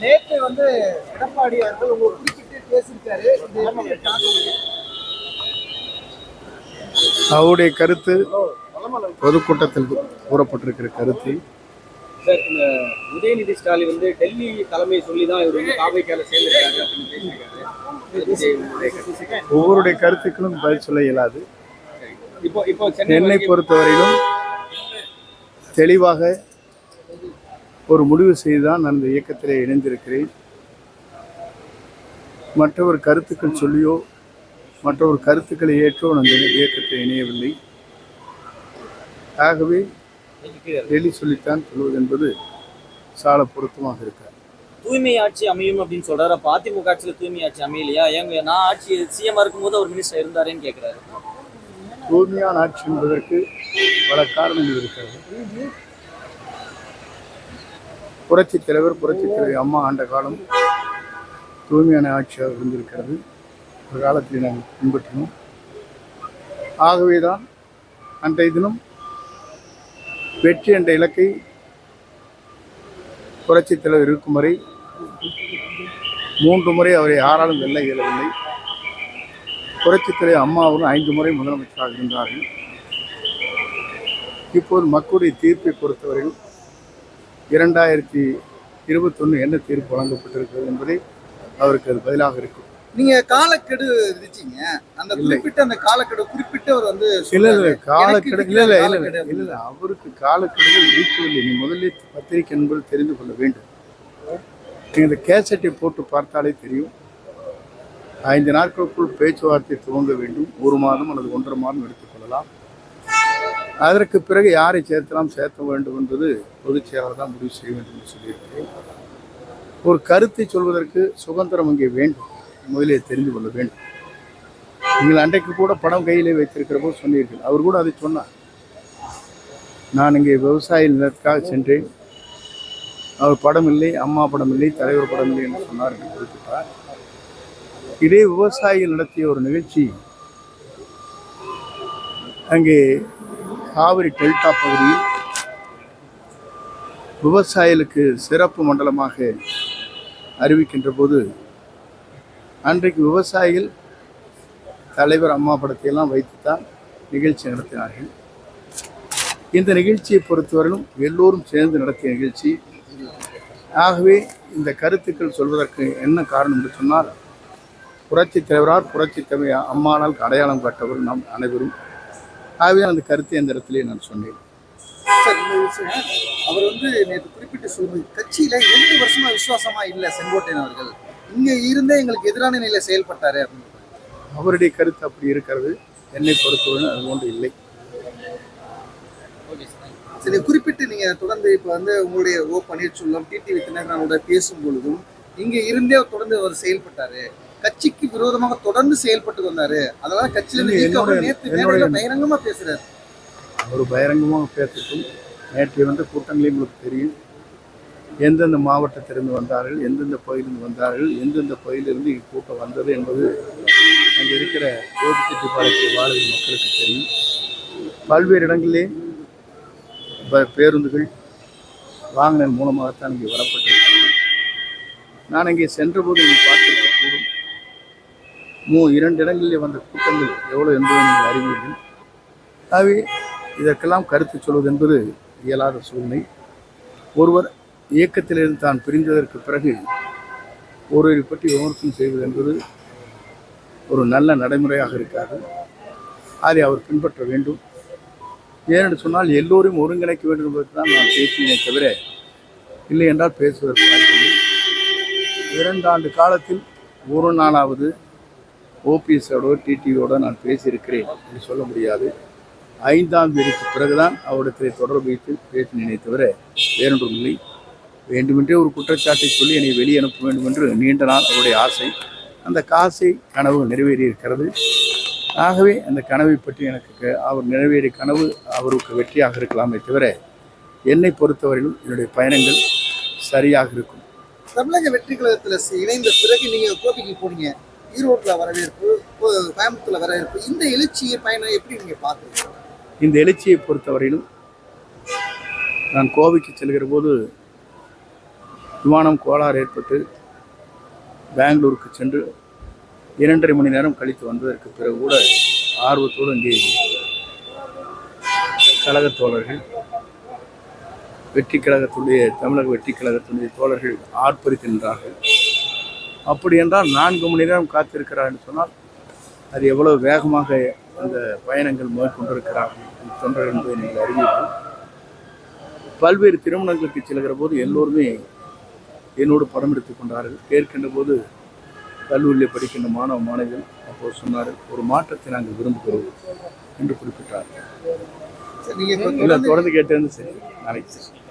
நேற்று வந்து எடப்பாடி அவர்கள் உங்களை குறிப்பிட்டு பேசியிருக்காரு. அவருடைய கருத்து பொதுக்கூட்டத்தில் கூறப்பட்டிருக்கிற கருத்தை சார், இந்த உதயநிதி ஸ்டாலின் வந்து டெல்லி தலைமை சொல்லி தான் இவர் வந்து தாவேக்கால சேர்ந்திருக்காரு அப்படின்னு பேசியிருக்காரு. ஒவ்வொருடைய கருத்துக்களும் பதில் சொல்ல இயலாது. இப்போ என்னை பொறுத்தவரையிலும் தெளிவாக ஒரு முடிவு செய்துதான் நான் இந்த இயக்கத்திலே இணைந்திருக்கிறேன். மற்றவர் கருத்துக்கள் சொல்லியோ மற்றவர் கருத்துக்களை ஏற்றோ நான் இந்த இயக்கத்தில் இணையவில்லை. ஆகவே டெல்லி சொல்லித்தான் சொல்வது என்பது சால பொருத்தமாக இருக்காது. தூய்மை ஆட்சி அமையும் அப்படின்னு சொல்றாரு. அப்ப அதிமுக ஆட்சியில் தூய்மை ஆட்சி அமையலையா? எங்க நான் ஆட்சி சிஎம் இருக்கும்போது அவர் மினிஸ்டர் இருந்தாருன்னு கேட்கிறாரு. தூய்மையான ஆட்சி என்பதற்கு பல காரணங்கள் இருக்கிறது. புரட்சித் தலைவர் அம்மா ஆண்ட காலம் தூய்மையான ஆட்சியாக இருந்திருக்கிறது. ஒரு காலத்தில் நாங்கள் பின்பற்றினோம். ஆகவேதான் அன்றைய தினம் வெற்றி என்ற இலக்கை புரட்சித் தலைவர் இருக்கும் வரை 3 முறை அவரை யாராலும் வெல்ல இயலவில்லை. புரட்சித் தலைவர் அம்மா அவரும் 5 முறை முதலமைச்சராக இருந்தார்கள். இப்போது மக்களுடைய தீர்ப்பை பொறுத்தவரையில் 2021 என்ன தீர்ப்பு வழங்கப்பட்டிருக்கிறது என்பதை அவருக்கு அது பதிலாக இருக்கும். நீங்க காலக்கெடு விதிச்சீங்க. அந்த குறிப்பிட்ட அந்த காலக்கெடு குறிப்பிட்ட அவர் வந்து காலக்கெடு இல்ல அவருக்கு காலக்கெடுகள் விதிக்கவில்லை. நீ முதலில் பத்திரிகை என்பது தெரிந்து கொள்ள வேண்டும். நீங்க இந்த கேசட்டை போட்டு பார்த்தாலே தெரியும். 5 நாட்களுக்குள் பேச்சுவார்த்தை துவங்க வேண்டும். 1 மாதம் அல்லது 1.5 மாதம் எடுத்துக்கொள்ளலாம். அதற்கு பிறகு யாரை சேர்த்த வேண்டும் என்பது பொதுச் செயலாளர் தான் முடிவு செய்ய வேண்டும் என்று சொல்லியிருக்கிறேன். ஒரு கருத்தை சொல்வதற்கு சுதந்திரம் இங்கே வேண்டும். முதலே தெரிந்து கொள்ள வேண்டும். நீங்கள் அன்றைக்கு கூட படம் கையிலே வைத்திருக்கிற போது சொன்னீர்கள். அவர் கூட அதை சொன்னார். நான் இங்கே விவசாய நிலத்துக்காக சென்றேன். அவர் படம் இல்லை, அம்மா படம் இல்லை, தலைவர் படம் இல்லை என்று சொன்னார் என்று குறிப்பிட்டார். இதே விவசாயிகள் நடத்திய ஒரு நிகழ்ச்சி அங்கே காவிரி டெல்டா பகுதியில் விவசாயிகளுக்கு சிறப்பு மண்டலமாக அறிவிக்கின்ற போது அன்றைக்கு விவசாயிகள் தலைவர் அம்மா படத்தையெல்லாம் வைத்துத்தான் நிகழ்ச்சி நடத்தினார்கள். இந்த நிகழ்ச்சியை பொறுத்தவரையிலும் எல்லோரும் சேர்ந்து நடத்திய நிகழ்ச்சி. ஆகவே இந்த கருத்துக்கள் சொல்வதற்கு என்ன காரணம் என்று சொன்னால், புரட்சித் தலைவரால் புரட்சித் தலைவர் அம்மானால் அடையாளம் காட்டவர் நாம் அனைவரும். ஆகவே அந்த கருத்தை அந்த இடத்திலே நான் சொன்னேன். அவர் வந்து நேற்று குறிப்பிட்டு சொல்லுவது, கட்சியில 2 வருஷமா விசுவாசமா இல்லை செங்கோட்டையன் அவர்கள், இங்க இருந்தே எங்களுக்கு எதிரான நிலையில செயல்பட்டாரு அப்படின்னு. அவருடைய கருத்து அப்படி இருக்கிறது. என்னை பொறுத்தவரை அது ஒன்று இல்லை. சரி, குறிப்பிட்டு நீங்க தொடர்ந்து இப்ப வந்து உங்களுடைய பன்னீர்செல்வம் டிடிவி தினகரனோட பேசும் பொழுதும் இங்க இருந்தே தொடர்ந்து அவர் செயல்பட்டாரு, கட்சிக்கு விரோதமாக தொடர்ந்து செயல்பட்டு வந்தாரு, அதனால கட்சியில நேற்று பகிரங்கமா பேசுறாரு. அவர் பகிரங்கமாக பேசட்டும். நேற்று வந்து கூட்டங்களே உங்களுக்கு தெரியும். எந்தெந்த மாவட்டத்திலிருந்து வந்தார்கள், எந்தெந்த பகுதியிலிருந்து வந்தார்கள், எந்தெந்த பகுதியிலிருந்து கூட்டம் வந்தது என்பது அங்கே இருக்கிற கோபிச்செட்டிப்பாளையத்தில் வாழும் மக்களுக்கு தெரியும். பல்வேறு இடங்களிலே பேருந்துகள் வாகனம் மூலமாகத்தான் இங்கே வரப்பட்டிருக்கிறது. நான் இங்கே சென்றபோது நீங்கள் பார்த்திருக்கக்கூடும். 2 இடங்களிலே வந்த கூட்டங்கள் எவ்வளோ என்பதை நீங்கள் அறிவீர்கள். ஆகவே இதற்கெல்லாம் கருத்து சொல்வது என்பது இயலாத சூழ்நிலை. ஒருவர் இயக்கத்திலிருந்து தான் பிரிந்ததற்கு பிறகு ஒருவரை பற்றி விமர்சனம் செய்வது என்பது ஒரு நல்ல நடைமுறையாக இருக்காது. அதை அவர் பின்பற்ற வேண்டும். ஏனென்று சொன்னால் எல்லோரையும் ஒருங்கிணைக்க வேண்டும் என்பதற்கு தான் நான் பேசினே தவிர இல்லை என்றால் பேசுவதற்கு வாய்ப்பில்லை. 2 ஆண்டு காலத்தில் ஒரு நாளாவது ஓபிஎஸோட டிடிவியோட நான் பேசியிருக்கிறேன் என்று சொல்ல முடியாது. 5ஆம் தேதிக்கு பிறகுதான் அவரிடத்தில் தொடர்பு வைத்து பேசினேனே தவிர வேறொன்றும் இல்லை. வேண்டுமென்றே ஒரு குற்றச்சாட்டை சொல்லி என்னை வெளியே அனுப்ப வேண்டும் என்று நீண்ட நாள் அவருடைய ஆசை. அந்த கனவு நிறைவேறியிருக்கிறது. ஆகவே அந்த கனவை பற்றி எனக்கு அவர் நிறைவேறிய கனவு அவருக்கு வெற்றியாக இருக்கலாமே தவிர என்னை பொறுத்தவரையிலும் என்னுடைய பயணங்கள் சரியாக இருக்கும். தமிழக வெற்றி கழகத்தில் இணைந்த பிறகு நீங்கள் கோபிக்கு போனீங்க, ஈரோட்டில் வரவேற்பு, கோயம்புத்தூர்ல வரவேற்பு, இந்த எழுச்சியை பயணம் எப்படி நீங்கள் பார்க்குறீங்க? இந்த எழுச்சியை பொறுத்தவரையிலும் நான் கோவைக்கு செல்கிற போது விமானம் கோளாறு ஏற்பட்டு பெங்களூருக்கு சென்று 2.5 மணி நேரம் கழித்து வந்ததற்கு பிறகு கூட ஆர்வத்தோடு இங்கே கழகத் தோழர்கள் தமிழக வெற்றி கழகத்துடைய தோழர்கள் ஆர்ப்பரிக்கின்றார்கள். அப்படி என்றால் 4 மணி நேரம் காத்திருக்கிறார் என்று சொன்னால் அது எவ்வளவு வேகமாக அந்த பயணங்கள் மேற்கொண்டிருக்கிறார்கள் தொண்டர்கள் என்பதை நீங்கள் அறிவீர்கள். பல்வேறு திருமணங்களுக்கு செல்கிற போது எல்லோருமே என்னோடு படம் எடுத்துக் கொண்டார்கள். கேட்கின்ற போது கல்லூரியில் படிக்கின்ற மாணவ மாணவிகள் அப்போது சொன்னார்கள், ஒரு மாற்றத்தை நாங்கள் விரும்புகிறோம் என்று குறிப்பிட்டார்கள். சரி, நீங்க இப்ப இல்லை தொடர்ந்து கேட்டேன்னு சரி நாளைக்கு